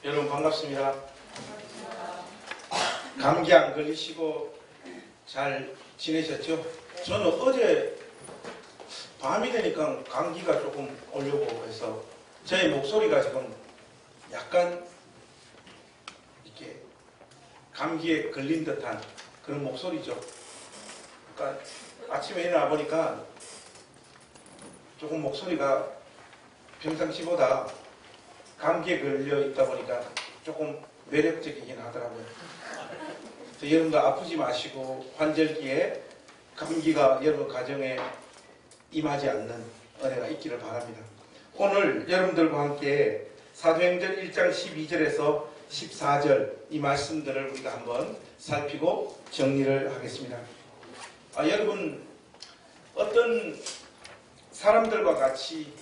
여러분 반갑습니다. 감기 안 걸리시고 잘 지내셨죠? 저는 어제 밤이 되니까 감기가 조금 오려고 해서 제 목소리가 지금 약간 이렇게 감기에 걸린 듯한 그런 목소리죠. 그러니까 아침에 일어나 보니까 조금 목소리가 평상시보다 감기에 걸려 있다 보니까 조금 매력적이긴 하더라고요. 여러분도 아프지 마시고 환절기에 감기가 여러분 가정에 임하지 않는 은혜가 있기를 바랍니다. 오늘 여러분들과 함께 사도행전 1장 12절에서 14절 이 말씀들을 우리가 한번 살피고 정리를 하겠습니다. 여러분 어떤 사람들과 같이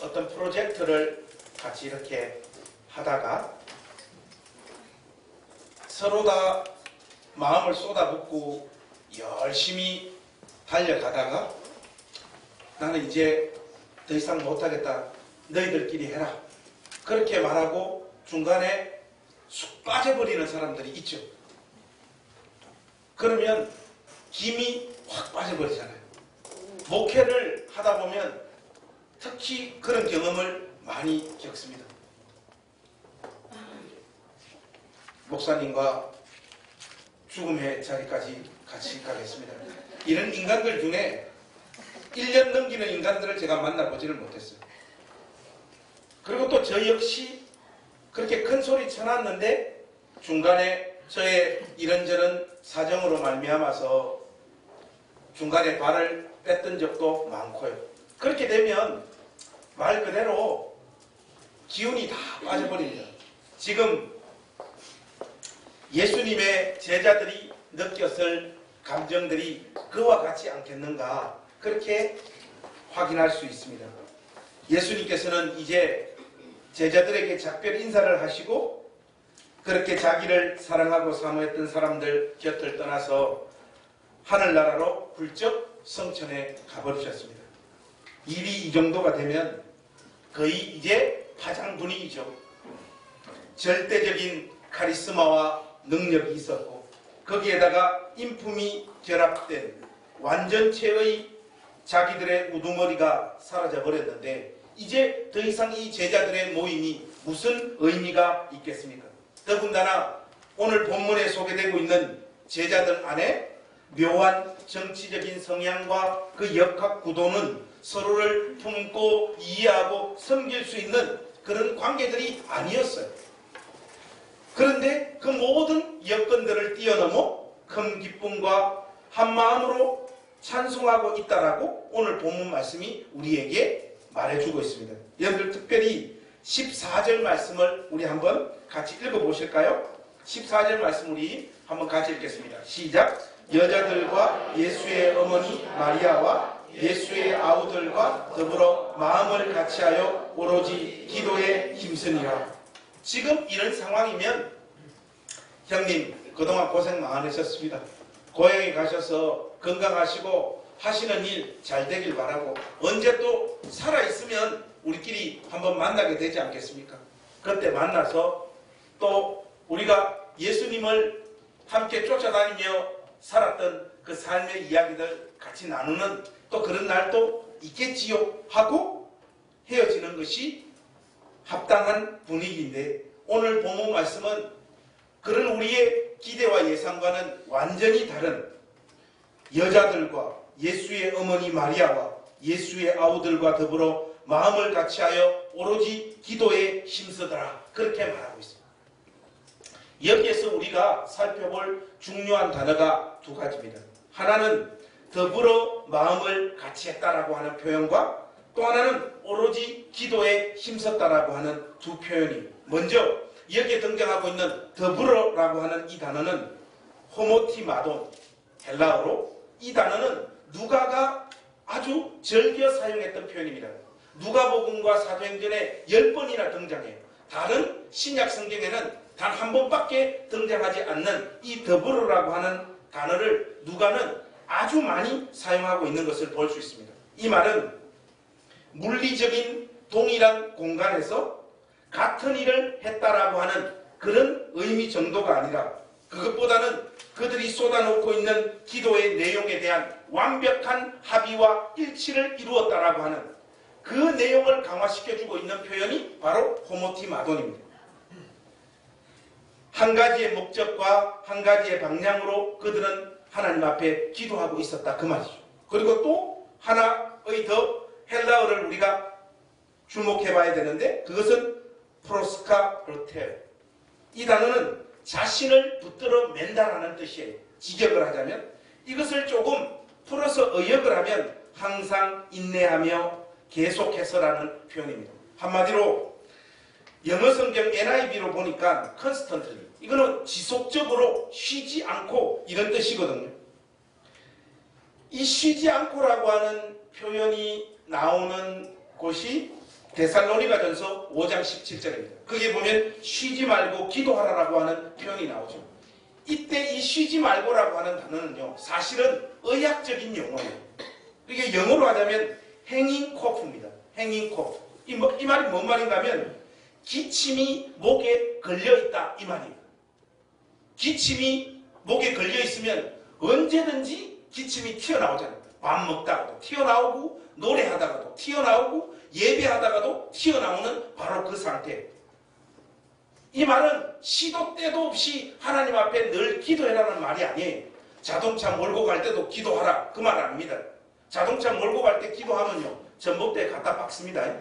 어떤 프로젝트를 같이 이렇게 하다가 서로 다 마음을 쏟아붓고 열심히 달려가다가 나는 이제 더 이상 못하겠다. 너희들끼리 해라. 그렇게 말하고 중간에 쑥 빠져버리는 사람들이 있죠. 그러면 김이 확 빠져버리잖아요. 목회를 하다 보면 특히 그런 경험을 많이 겪습니다. 목사님과 죽음의 자리까지 같이 가겠습니다. 이런 인간들 중에 1년 넘기는 인간들을 제가 만나보지를 못했어요. 그리고 또 저 역시 그렇게 큰 소리 쳐놨는데 중간에 저의 이런저런 사정으로 말미암아서 중간에 발을 뺐던 적도 많고요. 그렇게 되면 말 그대로 기운이 다 빠져버립니다. 지금 예수님의 제자들이 느꼈을 감정들이 그와 같지 않겠는가 그렇게 확인할 수 있습니다. 예수님께서는 이제 제자들에게 작별 인사를 하시고 그렇게 자기를 사랑하고 사모했던 사람들 곁을 떠나서 하늘나라로 훌쩍 성천에 가버리셨습니다. 일이 이 정도가 되면 거의 이제 파장 분위기죠. 절대적인 카리스마와 능력이 있었고 거기에다가 인품이 결합된 완전체의 자기들의 우두머리가 사라져 버렸는데 이제 더 이상 이 제자들의 모임이 무슨 의미가 있겠습니까? 더군다나 오늘 본문에 소개되고 있는 제자들 안에 묘한 정치적인 성향과 그 역학 구도는 서로를 품고 이해하고 섬길 수 있는 그런 관계들이 아니었어요. 그런데 그 모든 여건들을 뛰어넘어 큰 기쁨과 한마음으로 찬송하고 있다라고 오늘 본문 말씀이 우리에게 말해주고 있습니다. 여러분들 특별히 14절 말씀을 우리 한번 같이 읽어보실까요? 14절 말씀 우리 한번 같이 읽겠습니다. 시작! 여자들과 예수의 어머니 마리아와 예수의 아우들과 더불어 마음을 같이하여 오로지 기도에 힘쓰니라. 지금 이런 상황이면 형님 그동안 고생 많으셨습니다. 고향에 가셔서 건강하시고 하시는 일 잘 되길 바라고 언제 또 살아있으면 우리끼리 한번 만나게 되지 않겠습니까? 그때 만나서 또 우리가 예수님을 함께 쫓아다니며 살았던 그 삶의 이야기들 같이 나누는 또 그런 날도 있겠지요 하고 헤어지는 것이 합당한 분위기인데 오늘 본문 말씀은 그런 우리의 기대와 예상과는 완전히 다른 여자들과 예수의 어머니 마리아와 예수의 아우들과 더불어 마음을 같이하여 오로지 기도에 힘쓰더라 그렇게 말하고 있습니다. 여기에서 우리가 살펴볼 중요한 단어가 두 가지입니다. 하나는 더불어 마음을 같이 했다라고 하는 표현과 또 하나는 오로지 기도에 힘썼다라고 하는 두 표현이 먼저 여기에 등장하고 있는 더불어라고 하는 이 단어는 호모티마돈 헬라어로 이 단어는 누가가 아주 즐겨 사용했던 표현입니다. 누가복음과 사도행전에 10번이나 등장해요. 다른 신약 성경에는 단 한 번밖에 등장하지 않는 이 더불어라고 하는 단어를 누가는 아주 많이 사용하고 있는 것을 볼 수 있습니다. 이 말은 물리적인 동일한 공간에서 같은 일을 했다라고 하는 그런 의미 정도가 아니라 그것보다는 그들이 쏟아놓고 있는 기도의 내용에 대한 완벽한 합의와 일치를 이루었다라고 하는 그 내용을 강화시켜주고 있는 표현이 바로 호모티마돈입니다. 한 가지의 목적과 한 가지의 방향으로 그들은 하나님 앞에 기도하고 있었다 그 말이죠. 그리고 또 하나의 더 헬라어를 우리가 주목해 봐야 되는데 그것은 프로스카르텔. 이 단어는 자신을 붙들어 맨다라는 뜻이에요. 직역을 하자면 이것을 조금 풀어서 의역을 하면 항상 인내하며 계속해서라는 표현입니다. 한마디로 영어 성경 NIV로 보니까 constantly 이거는 지속적으로 쉬지 않고 이런 뜻이거든요. 이 쉬지 않고라고 하는 표현이 나오는 곳이 데살로니가전서 5장 17절입니다. 거기에 보면 쉬지 말고 기도하라라고 하는 표현이 나오죠. 이때 이 쉬지 말고라고 하는 단어는요, 사실은 의학적인 용어예요. 이게 영어로 하자면 hanging cough입니다. hanging cough. 이 말이 뭔 말인가 하면 기침이 목에 걸려있다 이 말이에요. 기침이 목에 걸려있으면 언제든지 기침이 튀어나오잖아요. 밥 먹다가도 튀어나오고 노래하다가도 튀어나오고 예배하다가도 튀어나오는 바로 그 상태. 이 말은 시도 때도 없이 하나님 앞에 늘 기도해라는 말이 아니에요. 자동차 몰고 갈 때도 기도하라 그 말 아닙니다. 자동차 몰고 갈 때 기도하면요 전봇대에 갖다 박습니다.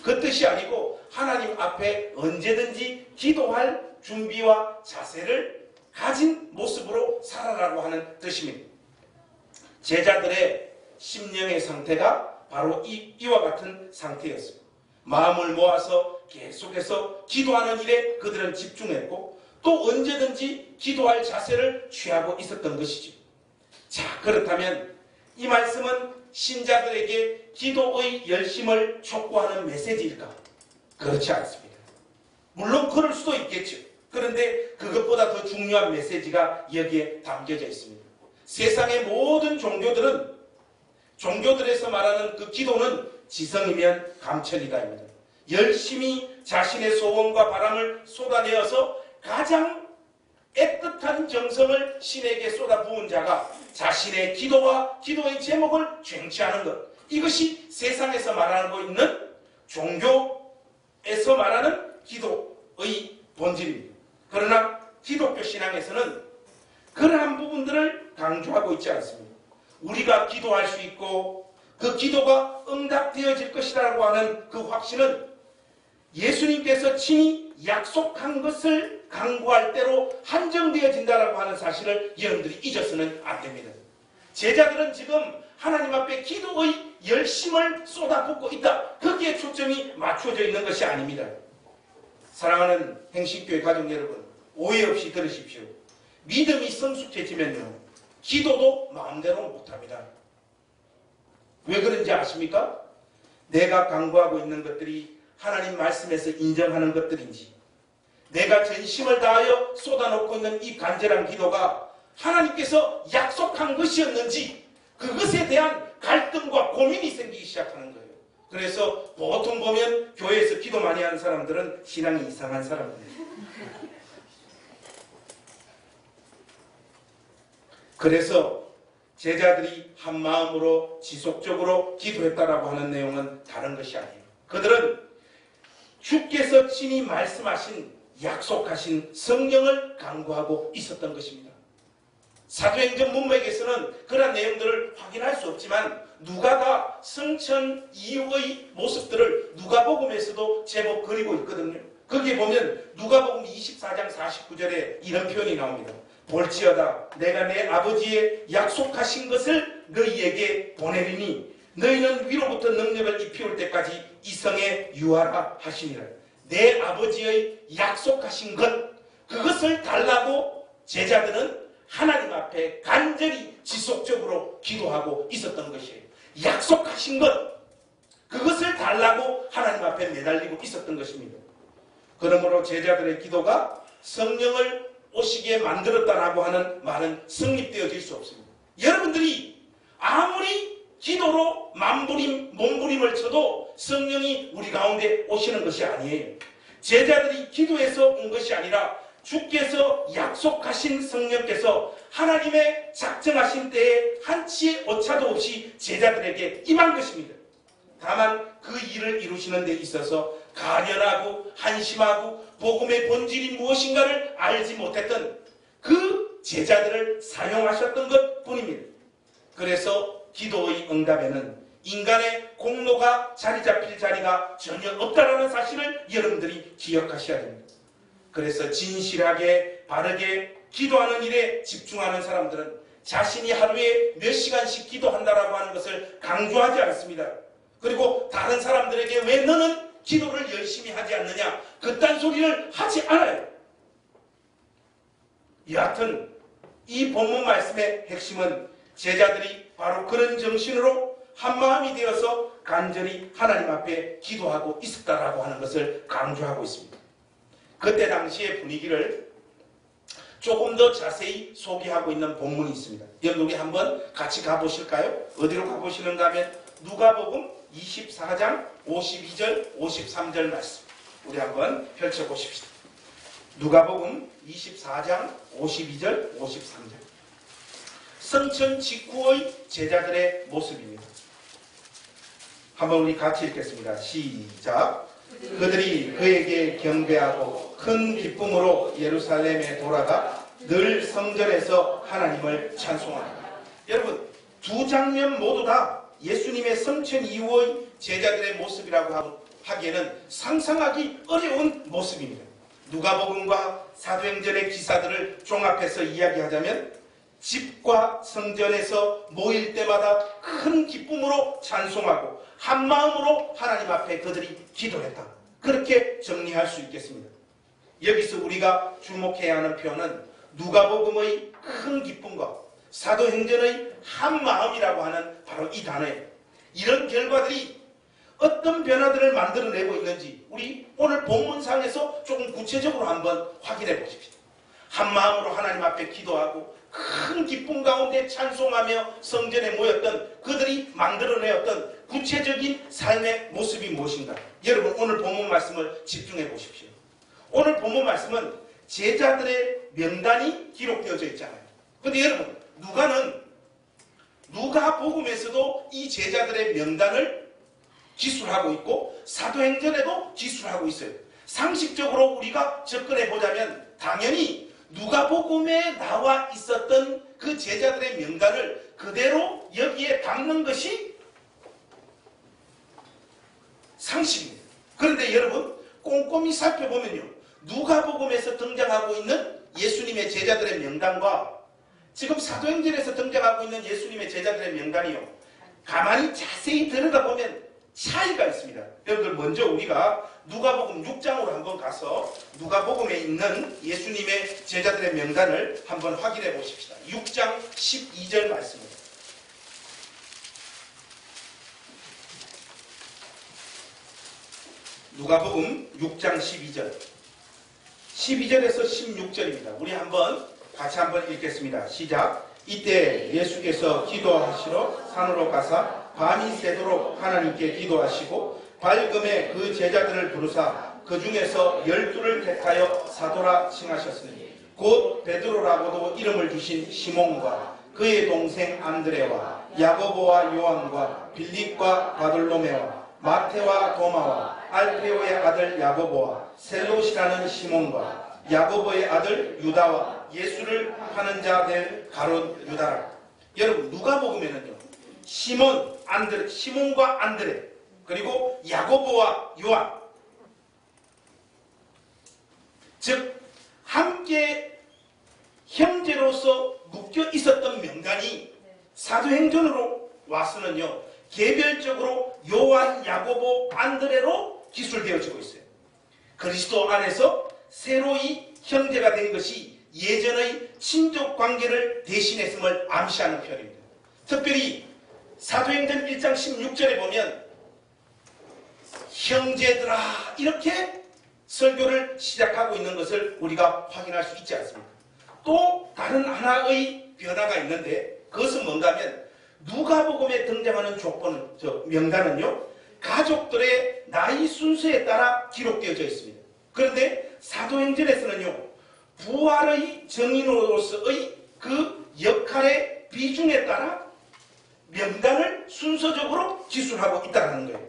그 뜻이 아니고 하나님 앞에 언제든지 기도할 준비와 자세를 가진 모습으로 살아라고 하는 뜻입니다. 제자들의 심령의 상태가 바로 이와 같은 상태였습니다. 마음을 모아서 계속해서 기도하는 일에 그들은 집중했고 또 언제든지 기도할 자세를 취하고 있었던 것이죠. 자, 그렇다면 이 말씀은 신자들에게 기도의 열심을 촉구하는 메시지일까? 그렇지 않습니다. 물론 그럴 수도 있겠죠. 그런데 그것보다 더 중요한 메시지가 여기에 담겨져 있습니다. 세상의 모든 종교들에서 말하는 그 기도는 지성이면 감천이다입니다. 열심히 자신의 소원과 바람을 쏟아내어서 가장 애틋한 정성을 신에게 쏟아부은 자가 자신의 기도와 기도의 제목을 쟁취하는 것. 이것이 세상에서 말하고 있는 종교에서 말하는 기도의 본질입니다. 그러나 기독교 신앙에서는 그러한 부분들을 강조하고 있지 않습니다. 우리가 기도할 수 있고 그 기도가 응답되어질 것이라고 하는 그 확신은 예수님께서 친히 약속한 것을 강구할 대로 한정되어진다라고 하는 사실을 여러분들이 잊어서는 안 됩니다. 제자들은 지금 하나님 앞에 기도의 열심을 쏟아붓고 있다. 거기에 초점이 맞춰져 있는 것이 아닙니다. 사랑하는 행신교회 가족 여러분, 오해 없이 들으십시오. 믿음이 성숙해지면요, 기도도 마음대로 못합니다. 왜 그런지 아십니까? 내가 강구하고 있는 것들이 하나님 말씀에서 인정하는 것들인지, 내가 전심을 다하여 쏟아놓고 있는 이 간절한 기도가 하나님께서 약속한 것이었는지, 그것에 대한 갈등과 고민이 생기기 시작하는 거예요. 그래서 보통 보면 교회에서 기도 많이 하는 사람들은 신앙이 이상한 사람들이에요. 그래서 제자들이 한 마음으로 지속적으로 기도했다라고 하는 내용은 다른 것이 아니에요. 그들은 주께서 친히 말씀하신 약속하신 성령을 강구하고 있었던 것입니다. 사도행전 문맥에서는 그런 내용들을 확인할 수 없지만 누가가 성천 이후의 모습들을 누가복음에서도 제법 그리고 있거든요. 거기에 보면 누가복음 24장 49절에 이런 표현이 나옵니다. 볼지어다 내가 내 아버지의 약속하신 것을 너희에게 보내리니 너희는 위로부터 능력을 입히올 때까지 이 성에 유하라 하시니라. 내 아버지의 약속하신 것, 그것을 달라고 제자들은 하나님 앞에 간절히 지속적으로 기도하고 있었던 것이에요. 약속하신 것, 그것을 달라고 하나님 앞에 매달리고 있었던 것입니다. 그러므로 제자들의 기도가 성령을 오시게 만들었다라고 하는 말은 성립되어질 수 없습니다. 여러분들이 아무리 기도로 몸부림을 쳐도 성령이 우리 가운데 오시는 것이 아니에요. 제자들이 기도해서 온 것이 아니라 주께서 약속하신 성령께서 하나님의 작정하신 때에 한치의 오차도 없이 제자들에게 임한 것입니다. 다만 그 일을 이루시는 데 있어서 가련하고 한심하고 복음의 본질이 무엇인가를 알지 못했던 그 제자들을 사용하셨던 것 뿐입니다. 그래서 기도의 응답에는 인간의 공로가 자리 잡힐 자리가 전혀 없다는 사실을 여러분들이 기억하셔야 됩니다. 그래서 진실하게 바르게 기도하는 일에 집중하는 사람들은 자신이 하루에 몇 시간씩 기도한다라고 하는 것을 강조하지 않습니다. 그리고 다른 사람들에게 왜 너는 기도를 열심히 하지 않느냐, 그딴 소리를 하지 않아요. 여하튼 이 본문 말씀의 핵심은 제자들이 바로 그런 정신으로 한마음이 되어서 간절히 하나님 앞에 기도하고 있었다라고 하는 것을 강조하고 있습니다. 그때 당시의 분위기를 조금 더 자세히 소개하고 있는 본문이 있습니다. 여러분 우리 한번 같이 가보실까요? 어디로 가보시는가 하면 누가복음 24장 52절 53절 말씀 우리 한번 펼쳐보십시다. 누가복음 24장 52절 53절 성천 직후의 제자들의 모습입니다. 한번 우리 같이 읽겠습니다. 시작. 그들이 그에게 경배하고 큰 기쁨으로 예루살렘에 돌아가 늘 성전에서 하나님을 찬송합니다. 여러분 두 장면 모두 다 예수님의 성천 이후의 제자들의 모습이라고 하기에는 상상하기 어려운 모습입니다. 누가복음과 사도행전의 기사들을 종합해서 이야기하자면 집과 성전에서 모일 때마다 큰 기쁨으로 찬송하고 한 마음으로 하나님 앞에 그들이 기도했다. 그렇게 정리할 수 있겠습니다. 여기서 우리가 주목해야 하는 표현은 누가복음의 큰 기쁨과 사도행전의 한 마음이라고 하는 바로 이 단어예요. 이런 결과들이 어떤 변화들을 만들어내고 있는지 우리 오늘 본문상에서 조금 구체적으로 한번 확인해 보십시오. 한 마음으로 하나님 앞에 기도하고 큰 기쁨 가운데 찬송하며 성전에 모였던 그들이 만들어내었던 구체적인 삶의 모습이 무엇인가? 여러분 오늘 본문 말씀을 집중해 보십시오. 오늘 본문 말씀은 제자들의 명단이 기록되어져 있잖아요. 그런데 여러분 누가복음에서도 이 제자들의 명단을 기술하고 있고 사도행전에도 기술하고 있어요. 상식적으로 우리가 접근해 보자면 당연히 누가복음에 나와 있었던 그 제자들의 명단을 그대로 여기에 담는 것이 상식입니다. 그런데 여러분 꼼꼼히 살펴보면요, 누가복음에서 등장하고 있는 예수님의 제자들의 명단과 지금 사도행전에서 등장하고 있는 예수님의 제자들의 명단이요, 가만히 자세히 들여다보면 차이가 있습니다. 여러분들 먼저 우리가 누가복음 6장으로 한번 가서 누가복음에 있는 예수님의 제자들의 명단을 한번 확인해 보십시다. 6장 12절 말씀입니다. 누가복음 6장 12절 12절에서 16절입니다. 우리 같이 한번 읽겠습니다. 시작. 이때 예수께서 기도하시러 산으로 가사 밤이 새도록 하나님께 기도하시고 밝음에 그 제자들을 부르사 그 중에서 12를 택하여 사도라 칭하셨으니 곧 베드로라고도 이름을 주신 시몬과 그의 동생 안드레와 야고보와 요한과 빌립과 바돌로메와 마테와 도마와 알페오의 아들 야고보와 셀롯이라는 시몬과 야고보의 아들 유다와 예수를 파는 자 될 가룟 유다라. 여러분 누가복음에는요 시몬과 안드레 그리고 야고보와 요한, 즉 함께 형제로서 묶여 있었던 명단이 사도행전으로 와서는요 개별적으로 요한, 야고보, 안드레로 기술되어지고 있어요. 그리스도 안에서 새로이 형제가 된 것이 예전의 친족 관계를 대신했음을 암시하는 표현입니다. 특별히 사도행전 1장 16절에 보면 형제들아 이렇게 설교를 시작하고 있는 것을 우리가 확인할 수 있지 않습니까? 또 다른 하나의 변화가 있는데 그것은 뭔가 하면 누가복음에 등장하는 명단은요 가족들의 나이 순서에 따라 기록되어져 있습니다. 그런데 사도행전에서는요, 부활의 증인으로서의 그 역할의 비중에 따라 명단을 순서적으로 기술하고 있다는 거예요.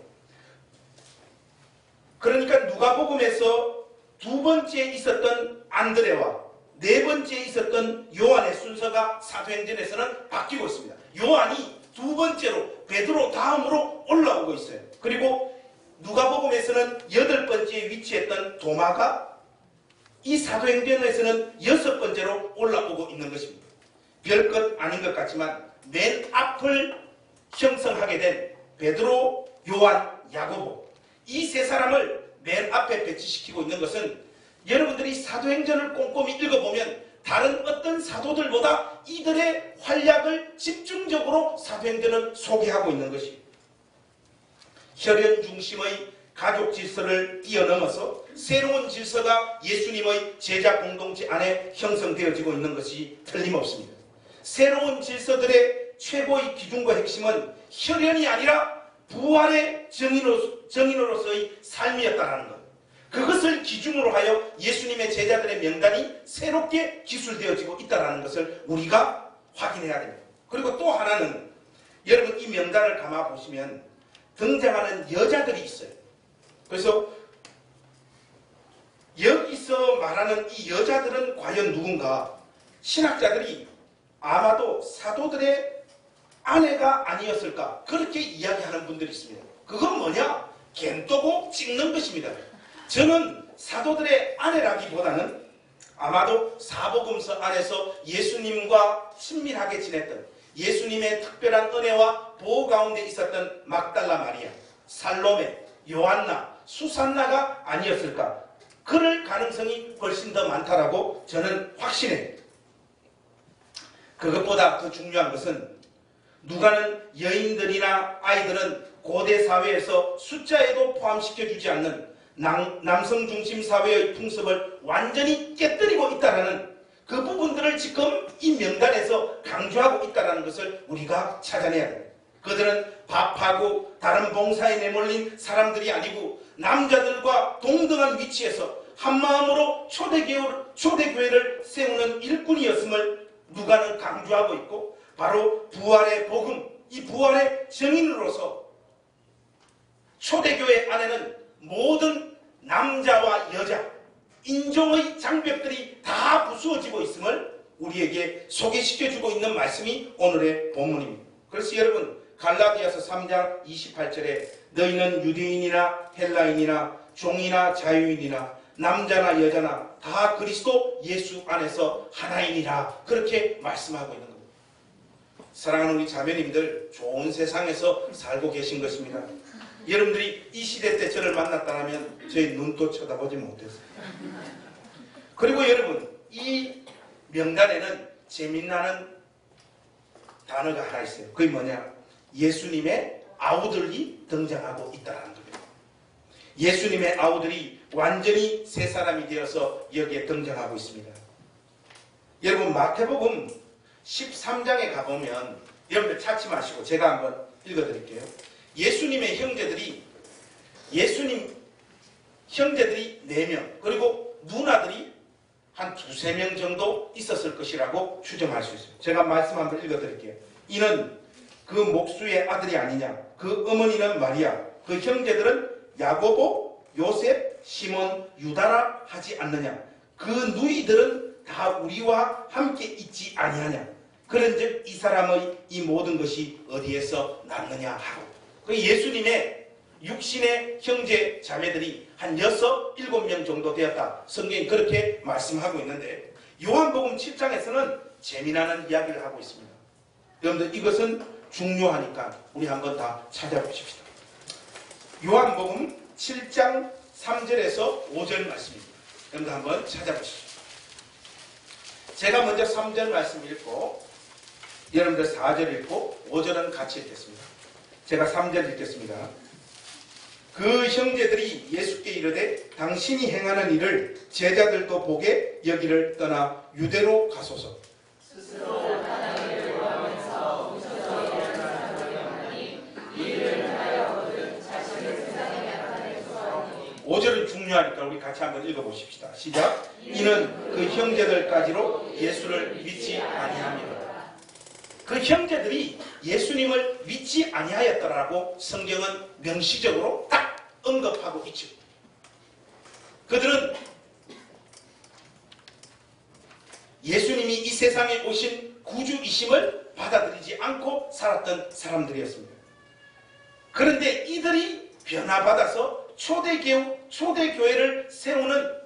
그러니까 누가복음에서 두 번째에 있었던 안드레와 네 번째에 있었던 요한의 순서가 사도행전에서는 바뀌고 있습니다. 요한이 두 번째로 베드로 다음으로 올라오고 있어요. 그리고 누가복음에서는 여덟 번째에 위치했던 도마가 이 사도행전에서는 여섯 번째로 올라오고 있는 것입니다. 별것 아닌 것 같지만 맨 앞을 형성하게 된 베드로, 요한, 야고보, 이 세 사람을 맨 앞에 배치시키고 있는 것은 여러분들이 사도행전을 꼼꼼히 읽어보면 다른 어떤 사도들보다 이들의 활약을 집중적으로 사도행전은 소개하고 있는 것입니다. 혈연 중심의 가족 질서를 뛰어넘어서 새로운 질서가 예수님의 제자 공동체 안에 형성되어지고 있는 것이 틀림없습니다. 새로운 질서들의 최고의 기준과 핵심은 혈연이 아니라 부활의 증인으로서의 삶이었다는 것. 그것을 기준으로 하여 예수님의 제자들의 명단이 새롭게 기술되어지고 있다는 것을 우리가 확인해야 됩니다. 그리고 또 하나는 여러분 이 명단을 감아보시면 등장하는 여자들이 있어요. 그래서 여기서 말하는 이 여자들은 과연 누군가? 신학자들이 아마도 사도들의 아내가 아니었을까? 그렇게 이야기하는 분들이 있습니다. 그건 뭐냐? 겐떠고 찍는 것입니다. 저는 사도들의 아내라기보다는 아마도 사복음서 안에서 예수님과 친밀하게 지냈던 예수님의 특별한 은혜와 보호 가운데 있었던 막달라 마리아, 살로메, 요한나, 수산나가 아니었을까? 그럴 가능성이 훨씬 더 많다라고 저는 확신해요. 그것보다 더 중요한 것은 누가는 여인들이나 아이들은 고대 사회에서 숫자에도 포함시켜주지 않는 남성 중심 사회의 풍습을 완전히 깨뜨리고 있다는 그 부분들을 지금 이 명단에서 강조하고 있다는 것을 우리가 찾아내야 됩니다. 그들은 밥하고 다른 봉사에 내몰린 사람들이 아니고 남자들과 동등한 위치에서 한마음으로 초대교회를 세우는 일꾼이었음을 누가는 강조하고 있고, 바로 부활의 복음, 이 부활의 증인으로서 초대교회 안에는 모든 남자와 여자, 인종의 장벽들이 다 부수어지고 있음을 우리에게 소개시켜주고 있는 말씀이 오늘의 본문입니다. 그래서 여러분, 갈라디아서 3장 28절에 너희는 유대인이나 헬라인이나 종이나 자유인이나 남자나 여자나 다 그리스도 예수 안에서 하나이니라, 그렇게 말씀하고 있는 겁니다. 사랑하는 우리 자매님들, 좋은 세상에서 살고 계신 것입니다. 여러분들이 이 시대 때 저를 만났다면 저희 눈도 쳐다보지 못했어요. 그리고 여러분, 이 명단에는 재미나는 단어가 하나 있어요. 그게 뭐냐? 예수님의 아우들이 등장하고 있다는 겁니다. 예수님의 아우들이 완전히 새 사람이 되어서 여기에 등장하고 있습니다. 여러분, 마태복음 13장에 가보면, 여러분들 찾지 마시고 제가 한번 읽어드릴게요. 예수님의 형제들이 4명, 그리고 누나들이 한 2-3명 정도 있었을 것이라고 추정할 수 있어요. 제가 말씀 한번 읽어드릴게요. 이는 그 목수의 아들이 아니냐? 그 어머니는 마리아, 그 형제들은 야고보, 요셉, 시몬, 유다라 하지 않느냐? 그 누이들은 다 우리와 함께 있지 아니하냐? 그런즉 이 사람의 이 모든 것이 어디에서 났느냐 하고, 그 예수님의 육신의 형제 자매들이 한 6-7명 정도 되었다. 성경이 그렇게 말씀하고 있는데, 요한복음 7장에서는 재미나는 이야기를 하고 있습니다. 여러분들, 이것은 중요하니까 우리 한번 다 찾아보십시다. 요한복음 7장 3절에서 5절 말씀입니다. 여러분들 한번 찾아보시죠. 제가 먼저 3절 말씀 읽고 여러분들 4절 읽고 5절은 같이 읽겠습니다. 제가 3절 읽겠습니다. 그 형제들이 예수께 이르되 당신이 행하는 일을 제자들도 보게 여기를 떠나 유대로 가소서. 스스로 하나님을 구하면서 뭉쳐서 일하는 사람이 이를 하여 얻은 자신의 세상에 나타낼 수 없으니. 5절은 중요합니다. 중요하니까 우리 같이 한번 읽어보십시다. 시작. 이는 그 형제들까지로 예수를 믿지 아니합니다. 그 형제들이 예수님을 믿지 아니하였더라고 성경은 명시적으로 딱 언급하고 있죠. 그들은 예수님이 이 세상에 오신 구주이심을 받아들이지 않고 살았던 사람들이었습니다. 그런데 이들이 변화받아서 초대교회를 세우는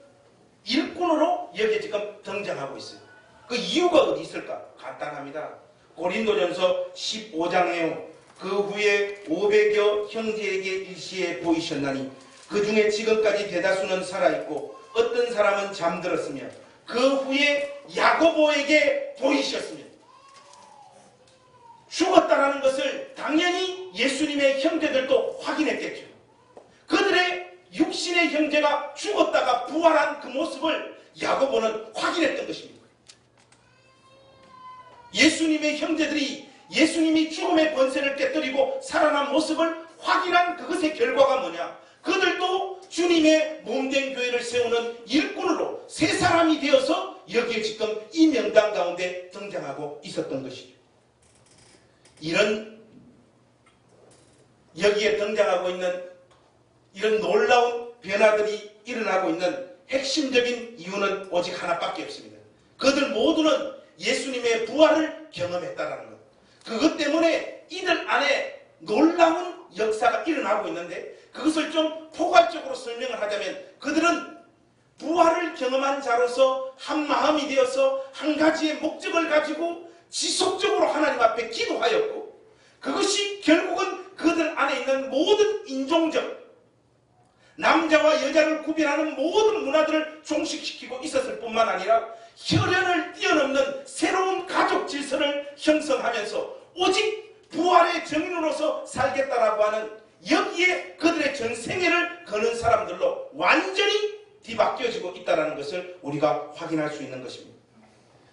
일꾼으로 여기에 지금 등장하고 있어요. 그 이유가 어디 있을까? 간단합니다. 고린도전서 15장에요. 그 후에 500여 형제에게 일시에 보이셨나니 그 중에 지금까지 대다수는 살아있고 어떤 사람은 잠들었으며 그 후에 야고보에게 보이셨으며 죽었다라는 것을 당연히 예수님의 형제들도 확인했겠죠. 그들의 육신의 형제가 죽었다가 부활한 그 모습을 야고보는 확인했던 것입니다. 예수님의 형제들이 예수님이 죽음의 권세를 깨뜨리고 살아난 모습을 확인한 그것의 결과가 뭐냐? 그들도 주님의 몸된 교회를 세우는 일꾼으로 세 사람이 되어서 여기에 지금 이 명단 가운데 등장하고 있었던 것이죠. 이런 여기에 등장하고 있는 이런 놀라운 변화들이 일어나고 있는 핵심적인 이유는 오직 하나밖에 없습니다. 그들 모두는 예수님의 부활을 경험했다는 것. 그것 때문에 이들 안에 놀라운 역사가 일어나고 있는데 그것을 좀 포괄적으로 설명을 하자면 그들은 부활을 경험한 자로서 한 마음이 되어서 한 가지의 목적을 가지고 지속적으로 하나님 앞에 기도하였고 그것이 결국은 그들 안에 있는 모든 인종적 남자와 여자를 구별하는 모든 문화들을 종식시키고 있었을 뿐만 아니라 혈연을 뛰어넘는 새로운 가족 질서를 형성하면서 오직 부활의 증인으로서 살겠다라고 하는 여기에 그들의 전생애를 거는 사람들로 완전히 뒤바뀌어지고 있다는 것을 우리가 확인할 수 있는 것입니다.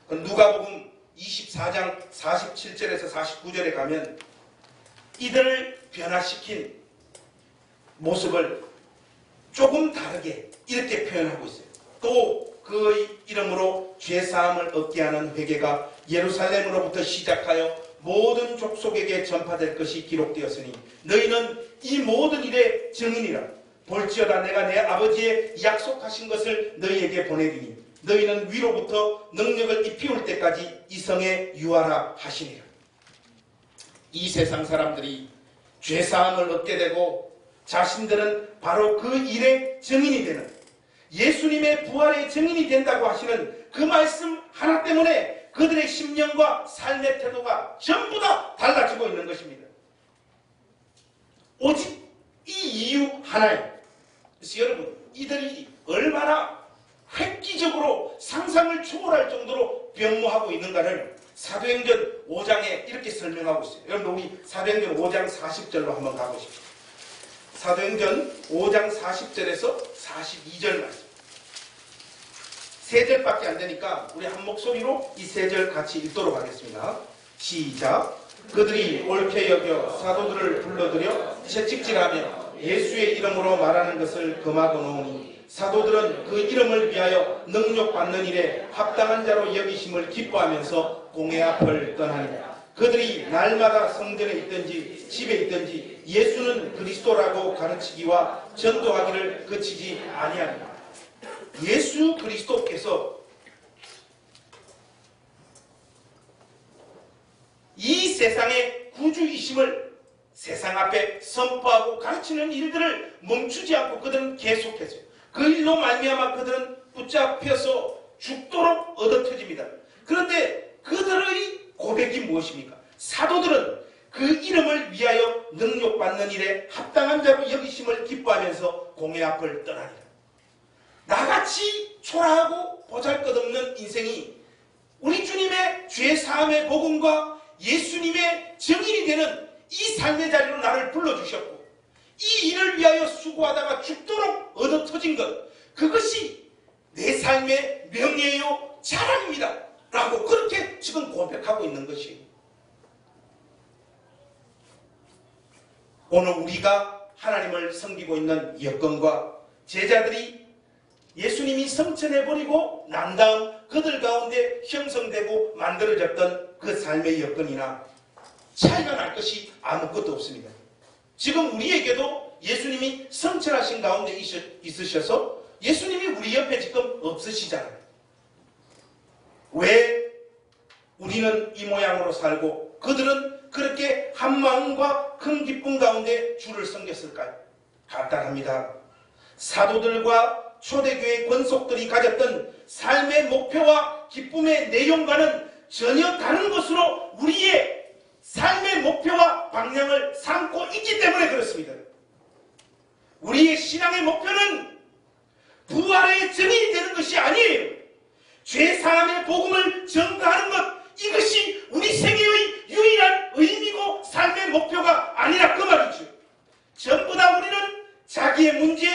누가복음 24장 47절에서 49절에 가면 이들을 변화시킨 모습을 조금 다르게 이렇게 표현하고 있어요. 또 그의 이름으로 죄사함을 얻게 하는 회개가 예루살렘으로부터 시작하여 모든 족속에게 전파될 것이 기록되었으니 너희는 이 모든 일의 증인이라. 볼지어다 내가 내 아버지의 약속하신 것을 너희에게 보내리니 너희는 위로부터 능력을 입히올 때까지 이 성에 유하라 하시니라. 이 세상 사람들이 죄사함을 얻게 되고 자신들은 바로 그 일의 증인이 되는 예수님의 부활의 증인이 된다고 하시는 그 말씀 하나 때문에 그들의 심령과 삶의 태도가 전부 다 달라지고 있는 것입니다. 오직 이 이유 하나에. 그래서 여러분 이들이 얼마나 획기적으로 상상을 초월할 정도로 변모하고 있는가를 사도행전 5장에 이렇게 설명하고 있어요. 여러분 우리 사도행전 5장 40절로 한번 가보십시오. 사도행전 5장 40절에서 42절 말씀. 세 절밖에 안 되니까 우리 한 목소리로 이 세 절 같이 읽도록 하겠습니다. 시작. 그들이 옳게 여겨 사도들을 불러들여 채찍질하며 예수의 이름으로 말하는 것을 금하고 놓으니 사도들은 그 이름을 위하여 능력받는 일에 합당한 자로 여기심을 기뻐하면서 공회 앞을 떠나니라. 그들이 날마다 성전에 있든지 집에 있든지 예수는 그리스도라고 가르치기와 전도하기를 그치지 아니하니라. 예수 그리스도께서 이 세상의 구주이심을 세상 앞에 선포하고 가르치는 일들을 멈추지 않고 그들은 계속했어요. 그 일로 말미암아 그들은 붙잡혀서 죽도록 얻어터집니다. 그런데 그들의 고백이 무엇입니까? 사도들은 그 이름을 위하여 능력받는 일에 합당한 자로 여기심을 기뻐하면서 공회 앞을 떠나니라. 나같이 초라하고 보잘것없는 인생이 우리 주님의 죄사함의 복음과 예수님의 증인이 되는 이 삶의 자리로 나를 불러주셨고 이 일을 위하여 수고하다가 죽도록 얻어터진 것, 그것이 내 삶의 명예요 자랑입니다 라고 그렇게 지금 고백하고 있는 것이에요. 오늘 우리가 하나님을 섬기고 있는 여건과 제자들이 예수님이 성천해버리고 난 다음 그들 가운데 형성되고 만들어졌던 그 삶의 여건이나 차이가 날 것이 아무것도 없습니다. 지금 우리에게도 예수님이 성천하신 가운데 있으셔서 예수님이 우리 옆에 지금 없으시잖아요. 왜 우리는 이 모양으로 살고 그들은 그렇게 한 마음과 큰 기쁨 가운데 주를 섬겼을까요? 간단합니다. 사도들과 초대교회 권속들이 가졌던 삶의 목표와 기쁨의 내용과는 전혀 다른 것으로 우리의 삶의 목표와 방향을 삼고 있기 때문에 그렇습니다. 우리의 신앙의 목표는 부활의 증인이 되는 것이 아니에요. 죄사함의 복음을 전가하는 것, 이것이 우리 생애의 유일한 의미고 삶의 목표가 아니라 그 말이죠. 전부 다 우리는 자기의 문제,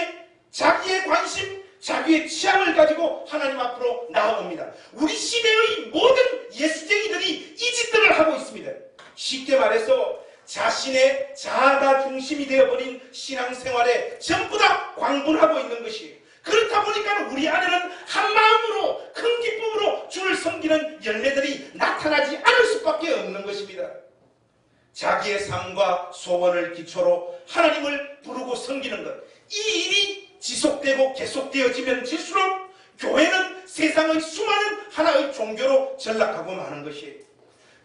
자기의 관심, 자기의 취향을 가지고 하나님 앞으로 나아옵니다. 우리 시대의 모든 예수쟁이들이 이 짓들을 하고 있습니다. 쉽게 말해서 자신의 자아가 중심이 되어버린 신앙생활에 전부 다 광분하고 있는 것이에요. 그렇다 보니까 우리 안에는 한 마음으로 큰 기쁨으로 주를 섬기는 열매들이 나타나지 않을 수밖에 없는 것입니다. 자기의 삶과 소원을 기초로 하나님을 부르고 섬기는 것, 이 일이 지속되고 계속되어지면 질수록 교회는 세상의 수많은 하나의 종교로 전락하고 마는 것이에요.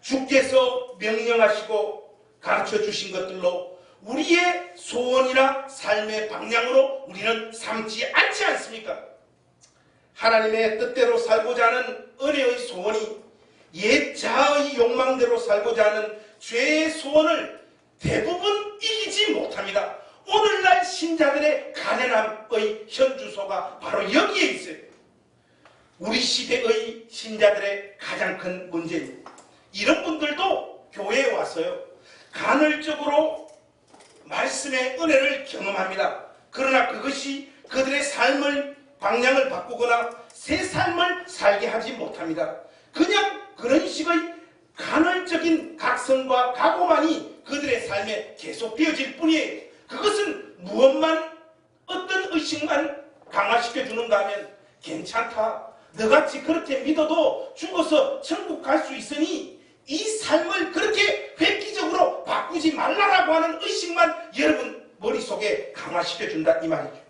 주께서 명령하시고 가르쳐 주신 것들로 우리의 소원이나 삶의 방향으로 우리는 삼지 않지 않습니까? 하나님의 뜻대로 살고자 하는 은혜의 소원이 옛 자아의 욕망대로 살고자 하는 죄의 소원을 대부분 이기지 못합니다. 오늘날 신자들의 가난함의 현주소가 바로 여기에 있어요. 우리 시대의 신자들의 가장 큰 문제입니다. 이런 분들도 교회에 와서요, 간헐적으로 말씀의 은혜를 경험합니다. 그러나 그것이 그들의 삶의 방향을 바꾸거나 새 삶을 살게 하지 못합니다. 그냥 그런 식의 간헐적인 각성과 각오만이 그들의 삶에 계속되어질 뿐이에요. 그것은 무엇만, 어떤 의식만 강화시켜주는가 하면 괜찮다, 너같이 그렇게 믿어도 죽어서 천국 갈 수 있으니 이 삶을 그렇게 획기적으로 바꾸지 말라라고 하는 의식만 여러분 머릿속에 강화시켜준다 이 말이죠.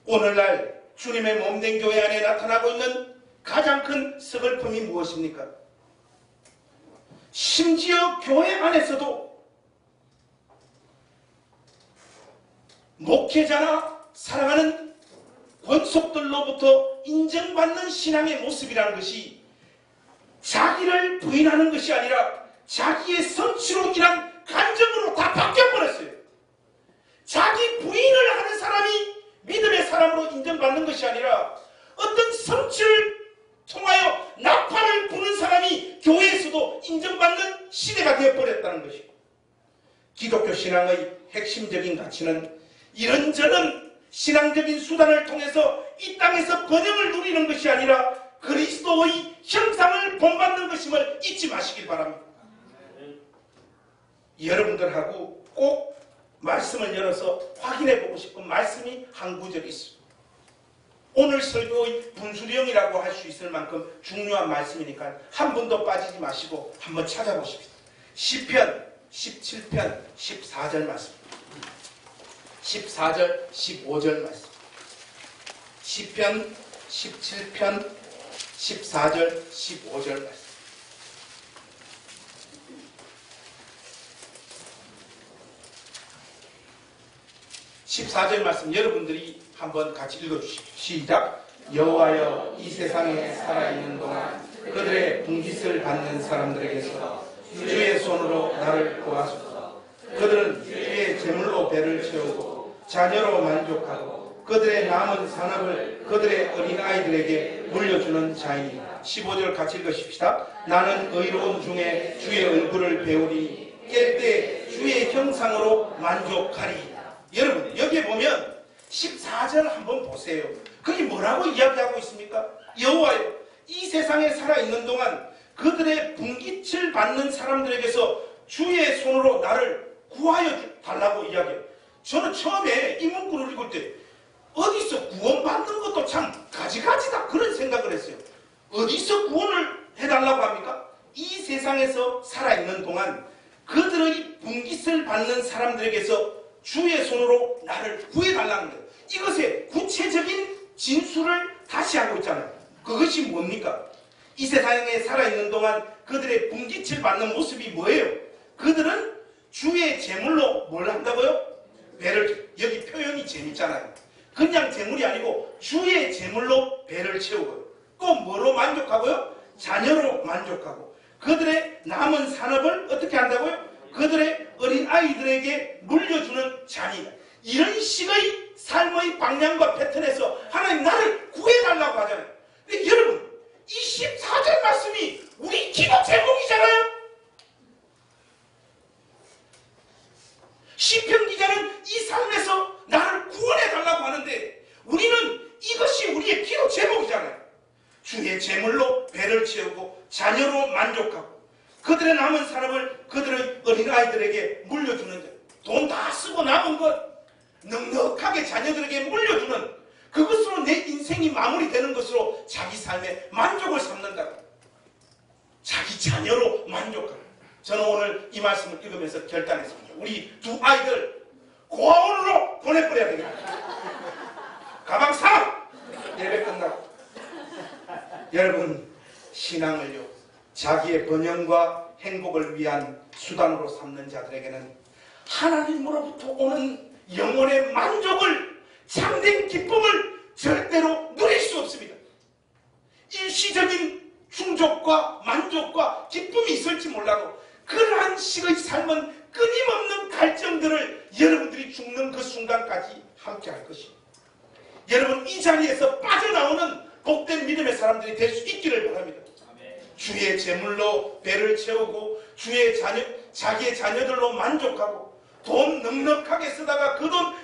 오늘날 주님의 몸된 교회 안에 나타나고 있는 가장 큰 서글픔이 무엇입니까? 심지어 교회 안에서도 목회자나 사랑하는 권속들로부터 인정받는 신앙의 모습이라는 것이 자기를 부인하는 것이 아니라 자기의 성취로 인한 간접으로 다 바뀌어버렸어요. 자기 부인을 하는 사람이 믿음의 사람으로 인정받는 것이 아니라 어떤 성취를 통하여 나팔을 부는 사람이 교회에서도 인정받는 시대가 되어버렸다는 것이고, 기독교 신앙의 핵심적인 가치는 이런저런 신앙적인 수단을 통해서 이 땅에서 번영을 누리는 것이 아니라 그리스도의 형상을 본받는 것임을 잊지 마시길 바랍니다. 여러분들하고 꼭 말씀을 열어서 확인해보고 싶은 말씀이 한 구절 있습니다. 오늘 설교의 분수령이라고 할 수 있을 만큼 중요한 말씀이니까 한 번도 빠지지 마시고 한번 찾아보십시오. 시편 17편 14절 말씀, 14절 15절 말씀, 시편 17편 14절 15절 말씀. (14절) 말씀 여러분들이 한번 같이 읽어주십시오. 시작. 여호와여, 이 세상에 살아있는 동안 그들의 분깃을 받는 사람들에게서 주의 손으로 나를 구하소서. 그들은 주의 제물로 배를 채우고 자녀로 만족하고 그들의 남은 산업을 그들의 어린아이들에게 물려주는 자이니. 15절 같이 읽으십시다. 나는 의로운 중에 주의 얼굴을 배우리 깰 때 주의 형상으로 만족하리. 여러분 여기에 보면 14절 한번 보세요. 그게 뭐라고 이야기하고 있습니까? 여호와여, 이 세상에 살아있는 동안 그들의 분깃을 받는 사람들에게서 주의 손으로 나를 구하여 달라고 이야기해요. 저는 처음에 이 문구를 읽을 때 어디서 구원받는 것도 참 가지가지다 그런 생각을 했어요. 어디서 구원을 해달라고 합니까? 이 세상에서 살아있는 동안 그들의 분깃을 받는 사람들에게서 주의 손으로 나를 구해달라는 거예요. 이것의 구체적인 진술을 다시 하고 있잖아요. 그것이 뭡니까? 이 세상에 살아있는 동안 그들의 분깃을 받는 모습이 뭐예요? 그들은 주의 제물로 뭘 한다고요? 배를, 여기 표현이 재밌잖아요. 그냥 제물이 아니고 주의 제물로 배를 채우고요. 또 뭐로 만족하고요? 자녀로 만족하고 그들의 남은 산업을 어떻게 한다고요? 그들의 어린 아이들에게 물려주는 자녀. 이런 식의 삶의 방향과 패턴에서 하나님 나를 구해달라고 하잖아요. 근데 여러분 이 14절 말씀이 우리 기도 제목이잖아요. 시편 기자는 이 삶에서 나를 구원해달라고 하는데 우리는 이것이 우리의 기도 제목이잖아요. 주의 제물로 배를 채우고 자녀로 만족하고 그들의 남은 사람을 그들의 어린아이들에게 물려주는 자. 돈 다 쓰고 남은 것 넉넉하게 자녀들에게 물려주는 그것으로 내 인생이 마무리되는 것으로 자기 삶에 만족을 삼는다. 자기 자녀로 만족하는. 저는 오늘 이 말씀을 읽으면서 결단했습니다. 우리 두 아이들 고아원으로 보내버려야 되겠다. 가방 사! 예배 끝나고. 여러분 신앙을요 자기의 번영과 행복을 위한 수단으로 삼는 자들에게는 하나님으로부터 오는 영혼의 만족을 참된 기쁨을 절대로 누릴 수 없습니다. 일시적인 충족과 만족과 기쁨이 있을지 몰라도 그러한 식의 삶은 끊임없는 갈증들을 여러분들이 죽는 그 순간까지 함께 할 것입니다. 여러분 이 자리에서 빠져나오는 복된 믿음의 사람들이 될 수 있기를 바랍니다. 주의 제물로 배를 채우고 자기의 자녀들로 만족하고 돈 넉넉하게 쓰다가 그 돈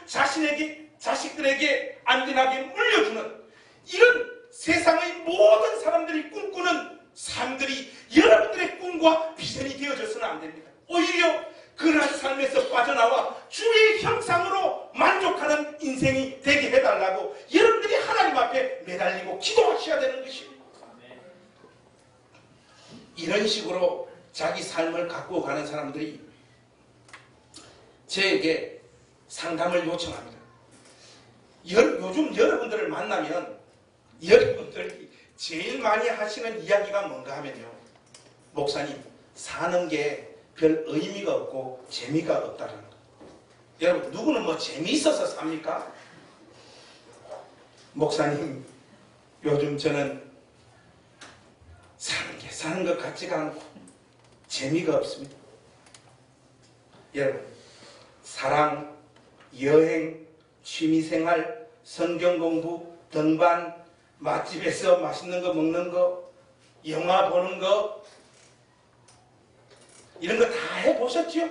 자식들에게 안전하게 물려주는 이런 세상의 모든 사람들이 꿈꾸는 삶들이 여러분들의 꿈과 비전이 되어져서는 안 됩니다. 오히려 그러한 삶에서 빠져나와 주의 형상으로 만족하는 인생이 되게 해달라고 여러분들이 하나님 앞에 매달리고 기도하셔야 되는 것입니다. 이런 식으로 자기 삶을 갖고 가는 사람들이 저에게 상담을 요청합니다. 요즘 여러분들을 만나면 여러분들이 제일 많이 하시는 이야기가 뭔가 하면요. 목사님, 사는 게 별 의미가 없고 재미가 없다는 거. 여러분 누구는 뭐 재미있어서 삽니까? 목사님, 요즘 저는 사는 것 같지가 않고 재미가 없습니다. 여러분 사랑, 여행, 취미생활, 성경공부, 등반, 맛집에서 맛있는 거 먹는 거, 영화 보는 거 이런 거 다 해보셨죠?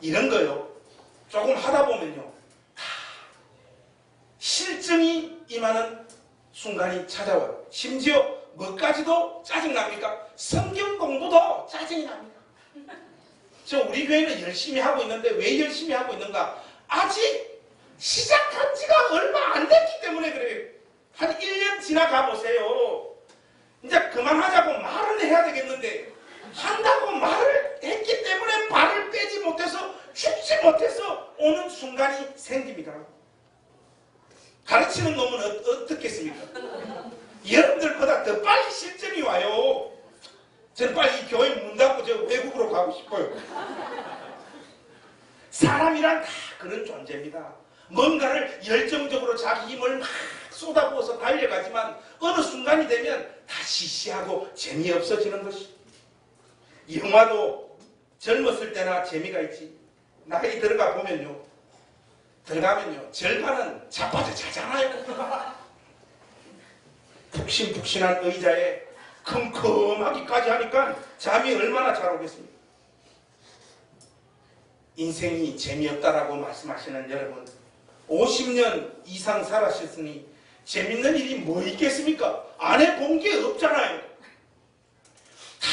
이런 거요 조금 하다 보면요 다 실증이 임하는 순간이 찾아와요. 심지어 뭐까지도 짜증납니까? 성경 공부도 짜증이 납니다. 저 우리 교회는 열심히 하고 있는데 왜 열심히 하고 있는가? 아직 시작한 지가 얼마 안 됐기 때문에 그래요. 한 1년 지나가 보세요. 이제 그만하자고 말은 해야 되겠는데 한다고 말을 했기 때문에 발을 빼지 못해서 죽지 못해서 오는 순간이 생깁니다. 가르치는 놈은 어떻겠습니까? 여러분들보다 더 빨리 실전이 와요. 저는 빨리 이 교회 문 닫고 저 외국으로 가고 싶어요. 사람이란 다 그런 존재입니다. 뭔가를 열정적으로 자기 힘을 막 쏟아부어서 달려가지만 어느 순간이 되면 다 시시하고 재미없어지는 것이. 영화도 젊었을 때나 재미가 있지 나이 들어가면요 절반은 자빠져 자잖아요. 푹신푹신한 의자에 컴컴하기까지 하니까 잠이 얼마나 잘 오겠습니까? 인생이 재미없다라고 말씀하시는 여러분 50년 이상 살아셨으니 재밌는 일이 뭐 있겠습니까? 안 해본 게 없잖아요. 다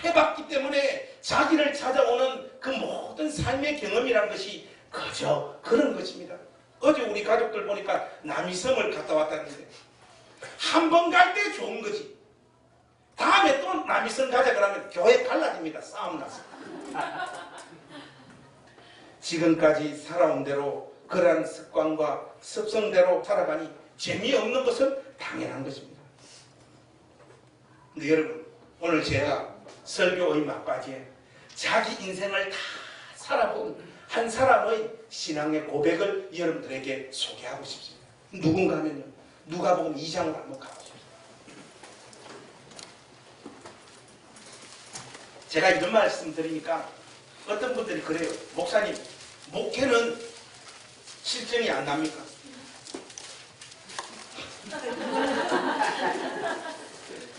해봤기 때문에 자기를 찾아오는 그 모든 삶의 경험이란 것이 그저 그런 것입니다. 어제 우리 가족들 보니까 남이섬을 갔다 왔다는데 한 번 갈 때 좋은 거지. 다음에 또 남이섬 가자 그러면 교회 갈라집니다. 싸움 나서. 지금까지 살아온 대로 그러한 습관과 습성대로 살아가니 재미없는 것은 당연한 것입니다. 근데 여러분, 오늘 제가 설교의 막바지에 자기 인생을 다 살아본 한 사람의 신앙의 고백을 여러분들에게 소개하고 싶습니다. 누군가 하면요, 누가복음 2장으로 한번 가보십시오. 제가 이런 말씀 드리니까 어떤 분들이 그래요. 목사님, 목회는 실증이 안 납니까?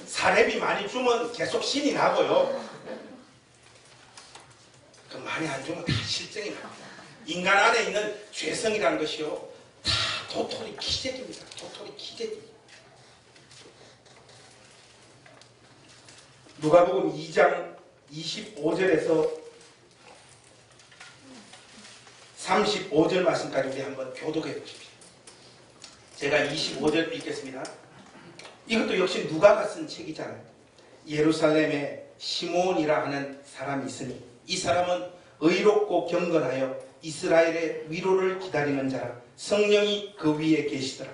사례비 많이 주면 계속 신이 나고요. 그 많이 안 주면 다 실증이 납니다. 인간 안에 있는 죄성이라는 것이요, 다 도토리 기적입니다. 도토리 기적입니다. 누가복음 2장 25절에서 35절 말씀까지 우리 한번 교독해 보십시오. 제가 25절 읽겠습니다. 이것도 역시 누가가 쓴 책이잖아요. 예루살렘에 시몬이라 하는 사람이 있으니 이 사람은 의롭고 경건하여 이스라엘의 위로를 기다리는 자라. 성령이 그 위에 계시더라.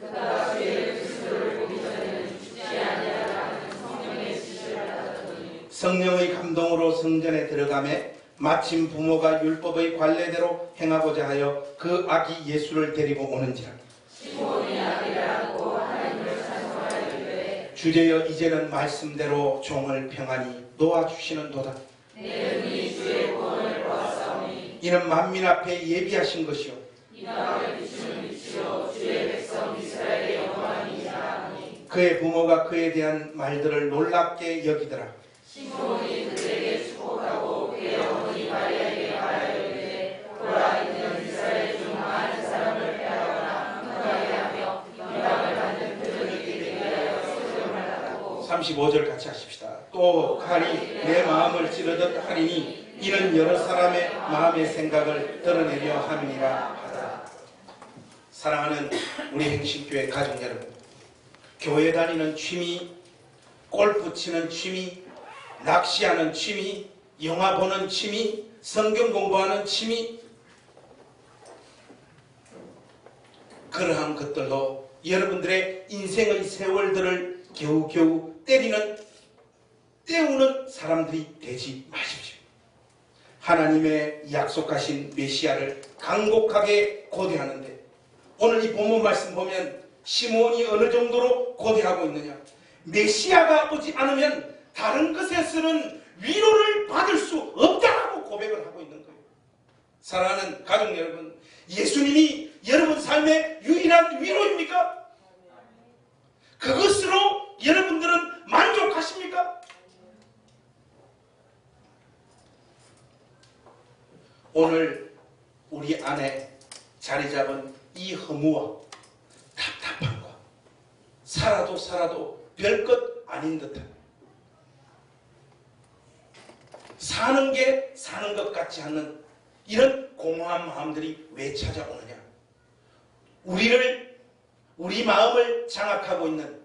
그가 주의 그리스도를 보기 전에는 죽지 아니하라. 성령의 지시를 받았더니 성령의 감동으로 성전에 들어가매 마침 부모가 율법의 관례대로 행하고자 하여 그 아기 예수를 데리고 오는지라. 시몬이 아기를 안고 하나님을 찬송하여 주제여 이제는 말씀대로 종을 평안히 놓아주시는도다. 내 눈이 주의 구원을 보았사오니 이는 만민 앞에 예비하신 것이요 이 마음에 비추는 빛이요 주의 백성 이스라엘의 영광이니라 하니 그의 부모가 그에 대한 말들을 놀랍게 여기더라. 시몬이 그들에게 축복하고 그의 어머니 마리아에게 말하여이르되 보라 이는 이스라엘 중 많은 사람을 패하거나 흥하게 하며 영광을 받는 그들이 되게 하여 소정을 하고 35절 같이 하십시다. 또 칼이 내 마음을 찌르듯 하리니 이는 여러 사람의 마음의 생각을 드러내려 함이니라 하다. 사랑하는 우리 행신교회 가족 여러분, 교회 다니는 취미, 골프 치는 취미, 낚시하는 취미, 영화 보는 취미, 성경 공부하는 취미, 그러한 것들로 여러분들의 인생의 세월들을 겨우겨우 때우는 사람들이 되지 마십시오. 하나님의 약속하신 메시아를 간곡하게 고대하는데 오늘 이 본문 말씀 보면 시몬이 어느 정도로 고대하고 있느냐. 메시아가 오지 않으면 다른 것에서는 위로를 받을 수 없다고 고백을 하고 있는 거예요. 사랑하는 가족 여러분, 예수님이 여러분 삶의 유일한 위로입니까? 그것으로 여러분들은 만족하십니까? 오늘 우리 안에 자리 잡은 이 허무와 답답함과 살아도 별것 아닌 듯한 사는 게 사는 것 같지 않는 이런 공허한 마음들이 왜 찾아오느냐? 우리 마음을 장악하고 있는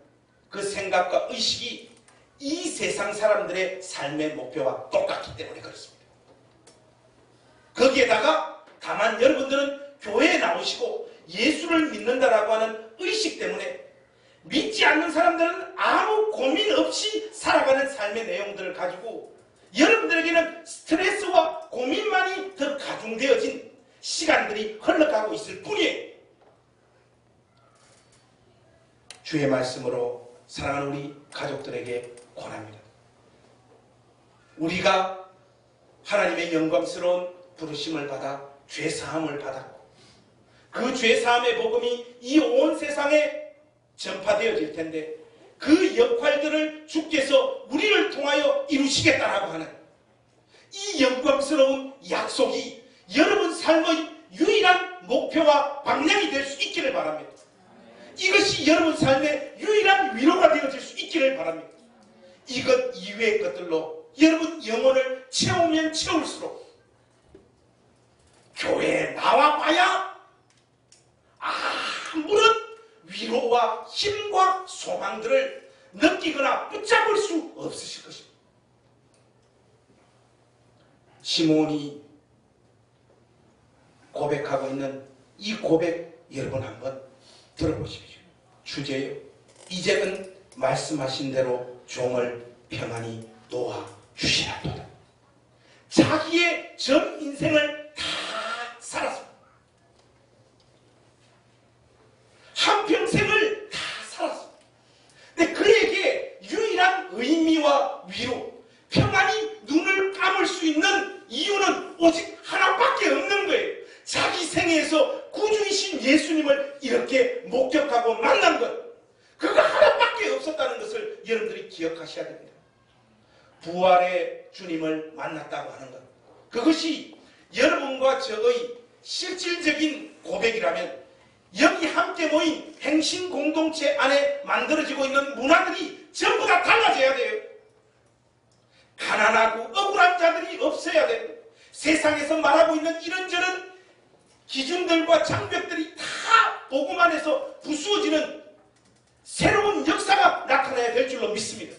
그 생각과 의식이 이 세상 사람들의 삶의 목표와 똑같기 때문에 그렇습니다. 거기에다가 다만 여러분들은 교회에 나오시고 예수를 믿는다라고 하는 의식 때문에 믿지 않는 사람들은 아무 고민 없이 살아가는 삶의 내용들을 가지고 여러분들에게는 스트레스와 고민만이 더 가중되어진 시간들이 흘러가고 있을 뿐이에요. 주의 말씀으로 사랑하는 우리 가족들에게 권합니다. 우리가 하나님의 영광스러운 부르심을 받아 죄사함을 받았고 그 죄사함의 복음이 이 온 세상에 전파되어질 텐데 그 역할들을 주께서 우리를 통하여 이루시겠다라고 하는 이 영광스러운 약속이 여러분 삶의 유일한 목표와 방향이 될 수 있기를 바랍니다. 이것이 여러분 삶의 유일한 위로가 되어질 수 있기를 바랍니다. 이것 이외의 것들로 여러분 영혼을 채우면 채울수록 교회에 나와봐야 아무런 위로와 힘과 소망들을 느끼거나 붙잡을 수 없으실 것입니다. 시몬이 고백하고 있는 이 고백 여러분 한번 들어보십시오. 주제요. 이제는 말씀하신 대로 종을 평안히 놓아 주시라도다. 자기의 전 인생을 다 살았습니다. 한평생을 다 살았습니다. 근데 그에게 유일한 의미와 위로, 평안히 눈을 감을 수 있는 이유는 오직 하나밖에 없는 거예요. 자기 생애에서 구주이신 예수님을 이렇게 목격하고 만난 것, 그거 하나밖에 없었다는 것을 여러분들이 기억하셔야 됩니다. 부활의 주님을 만났다고 하는 것, 그것이 여러분과 저의 실질적인 고백이라면 여기 함께 모인 행신 공동체 안에 만들어지고 있는 문화들이 전부 다 달라져야 돼요. 가난하고 억울한 자들이 없어야 돼요. 세상에서 말하고 있는 이런저런 기준들과 장벽들이 다 복음 안에서 부수어지는 새로운 역사가 나타나야 될 줄로 믿습니다.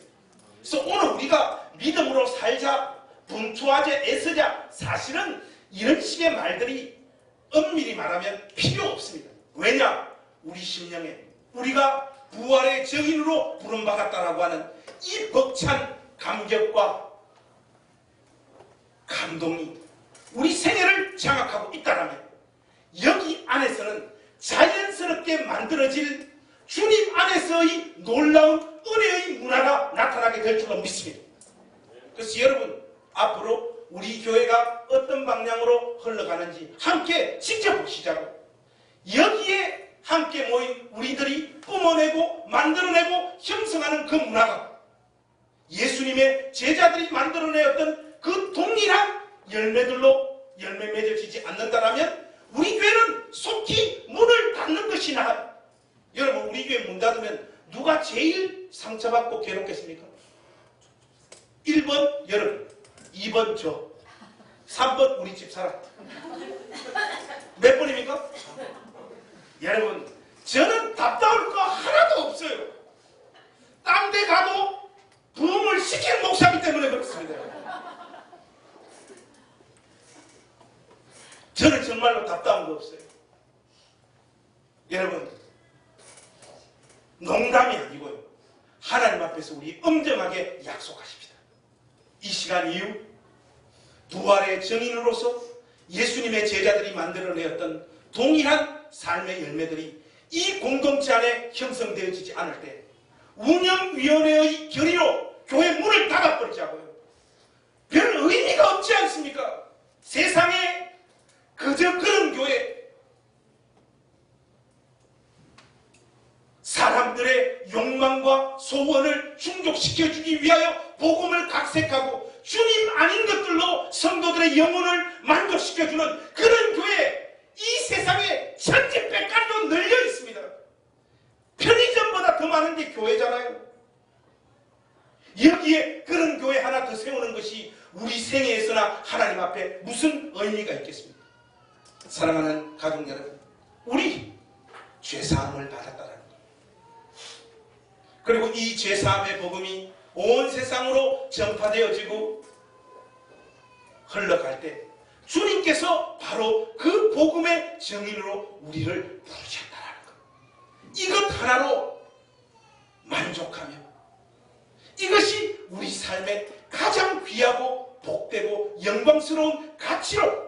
그래서 오늘 우리가 믿음으로 살자, 분투하자, 애쓰자, 사실은 이런 식의 말들이 엄밀히 말하면 필요 없습니다. 왜냐? 우리 심령에 우리가 부활의 증인으로 부름받았다라고 하는 이 벅찬 감격과 감동이 우리 생애를 장악하고 있다라면 여기 안에서는 자연스럽게 만들어질 주님 안에서의 놀라운 은혜의 문화가 나타나게 될 줄로 믿습니다. 그래서 여러분, 앞으로 우리 교회가 어떤 방향으로 흘러가는지 함께 지켜보시자고, 여기에 함께 모인 우리들이 뿜어내고 만들어내고 형성하는 그 문화가 예수님의 제자들이 만들어내었던 그 동일한 열매들로 열매 맺어지지 않는다라면 우리 교회는 속히 문을 닫는 것이 나아요. 여러분, 우리 교회 문 닫으면 누가 제일 상처받고 괴롭겠습니까? 1번 여러분, 2번 저, 3번 우리 집사람. 몇 번입니까? 여러분, 저는 답답할 거 하나도 없어요. 딴 데 가도 부흥을 시키는 목사이기 때문에 그렇습니다. 저는 정말로 답답한 거 없어요. 여러분, 농담이 아니고요, 하나님 앞에서 우리 엄정하게 약속하십시다. 이 시간 이후 부활의 증인으로서 예수님의 제자들이 만들어내었던 동일한 삶의 열매들이 이 공동체 안에 형성되어지지 않을 때 운영위원회의 결의로 교회 문을 닫아버리자고요. 별 의미가 없지 않습니까? 세상에 그저 그런 교회, 사람들의 욕망과 소원을 충족시켜주기 위하여 복음을 각색하고 주님 아닌 것들로 성도들의 영혼을 만족시켜주는 그런 교회, 이 세상에 천지백갈로 널려 있습니다. 편의점보다 더 많은 게 교회잖아요. 여기에 그런 교회 하나 더 세우는 것이 우리 생애에서나 하나님 앞에 무슨 의미가 있겠습니까? 사랑하는 가족 여러분, 우리 죄사함을 받았다라는 것, 그리고 이 죄사함의 복음이 온 세상으로 전파되어지고 흘러갈 때 주님께서 바로 그 복음의 증인으로 우리를 부르셨다라는 것, 이것 하나로 만족하며 이것이 우리 삶의 가장 귀하고 복되고 영광스러운 가치로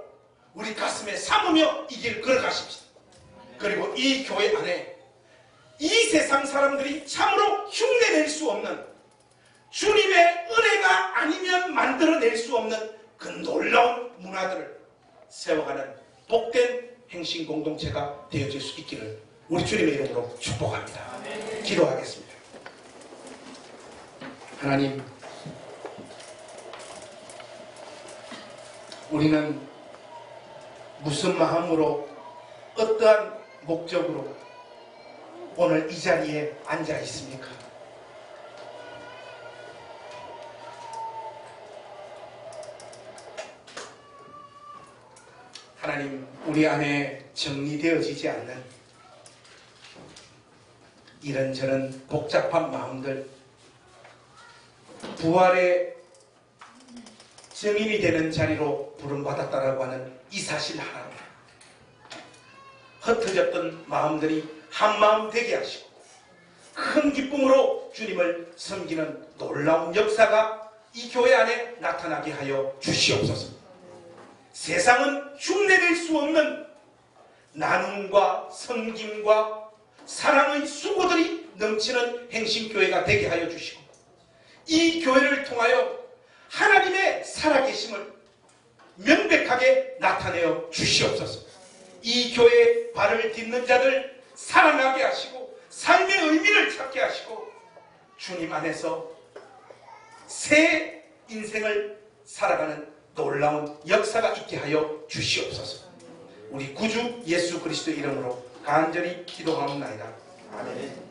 우리 가슴에 삼으며 이 길 걸어가십시다. 그리고 이 교회 안에 이 세상 사람들이 참으로 흉내낼 수 없는, 주님의 은혜가 아니면 만들어낼 수 없는 그 놀라운 문화들을 세워가는 복된 행신 공동체가 되어질 수 있기를 우리 주님의 이름으로 축복합니다. 기도하겠습니다. 하나님, 우리는 무슨 마음으로 어떠한 목적으로 오늘 이 자리에 앉아 있습니까? 하나님, 우리 안에 정리되어지지 않는 이런저런 복잡한 마음들, 부활의 증인이 되는 자리로 부름받았다라고 하는 이 사실 하나, 흩어졌던 마음들이 한마음 되게 하시고 큰 기쁨으로 주님을 섬기는 놀라운 역사가 이 교회 안에 나타나게 하여 주시옵소서. 세상은 흉내낼 수 없는 나눔과 섬김과 사랑의 수고들이 넘치는 행신교회가 되게 하여 주시고, 이 교회를 통하여 하나님의 살아계심을 명백하게 나타내어 주시옵소서. 이 교회에 발을 딛는 자들 살아나게 하시고 삶의 의미를 찾게 하시고 주님 안에서 새 인생을 살아가는 놀라운 역사가 있게 하여 주시옵소서. 우리 구주 예수 그리스도 이름으로 간절히 기도하옵나이다. 아멘.